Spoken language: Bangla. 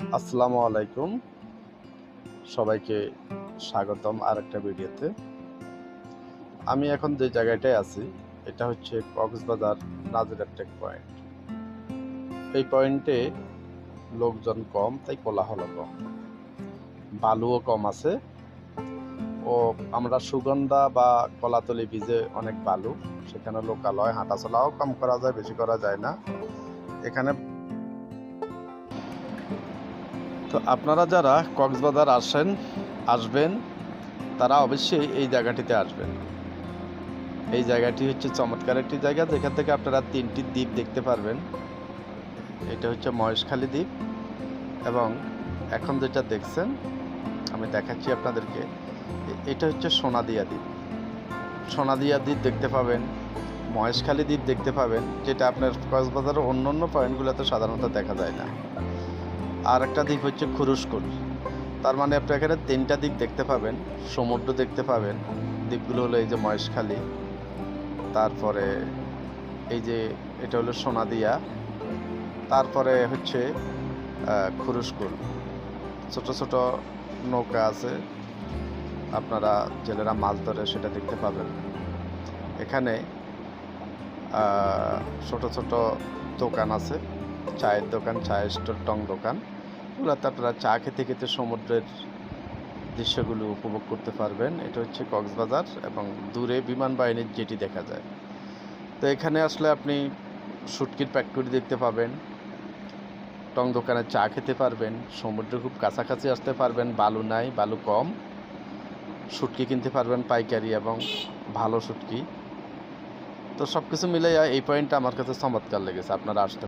আসসালামু আলাইকুম, সবাইকে স্বাগতম আরেকটা ভিডিওতে। আমি এখন যে জায়গাটায় আছি এটা হচ্ছে কক্সবাজার নাজিরার টেক পয়েন্ট। এই পয়েন্টে লোকজন কম, তাই কোলাহল কম, বালুও কম আছে। ও আমরা সুগন্ধা বা কলাতলি বীজে অনেক বালু, সেখানে লোকালয় হাঁটাচলাও কম করা যায়, বেশি করা যায় না এখানে। তো আপনারা যারা কক্সবাজার আসবেন তারা অবশ্যই এই জায়গাটিতে আসবেন। এই জায়গাটি হচ্ছে চমৎকার একটি জায়গা, যেখান থেকে আপনারা 3টি দ্বীপ দেখতে পারবেন। এটা হচ্ছে মহেশখালী দ্বীপ, এবং এখন যেটা দেখছেন আমি দেখাচ্ছি আপনাদেরকে, এটা হচ্ছে সোনাদিয়া দ্বীপ। সোনাদিয়া দ্বীপ দেখতে পাবেন, মহেশখালী দ্বীপ দেখতে পাবেন, যেটা আপনার কক্সবাজারের অন্য পয়েন্টগুলোতে সাধারণত দেখা যায় না। আর একটা দ্বীপ হচ্ছে খুরুশকুল। তার মানে আপনি এখানে 3টা দ্বীপ দেখতে পাবেন, সমুদ্র দেখতে পাবেন। দ্বীপগুলো হলো এই যে মহেশখালী, তারপরে এই যে এটা হলো সোনাদিয়া, তারপরে হচ্ছে খুরুশকুল। ছোট ছোট নৌকা আছে, আপনারা জেলেরা মাছ ধরে সেটা দেখতে পাবেন। এখানে ছোট ছোট দোকান আছে, চায়ের দোকান, চায়ের স্টোর, টং দোকান। ওগুলোতে আপনারা চা খেতে খেতে সমুদ্রের দৃশ্যগুলো উপভোগ করতে পারবেন। এটা হচ্ছে কক্সবাজার, এবং দূরে বিমান বাহিনীর জেটি দেখা যায়। তো এখানে আসলে আপনি শুটকির ফ্যাক্টরি দেখতে পাবেন, টং দোকানে চা খেতে পারবেন, সমুদ্র খুব কাছাকাছি আসতে পারবেন, বালু নাই, বালু কম, শুটকি কিনতে পারবেন পাইকারি এবং ভালো শুটকি। তো সব কিছু মিলে এই পয়েন্টটা আমার কাছে চমৎকার লেগেছে, আপনারা আসতে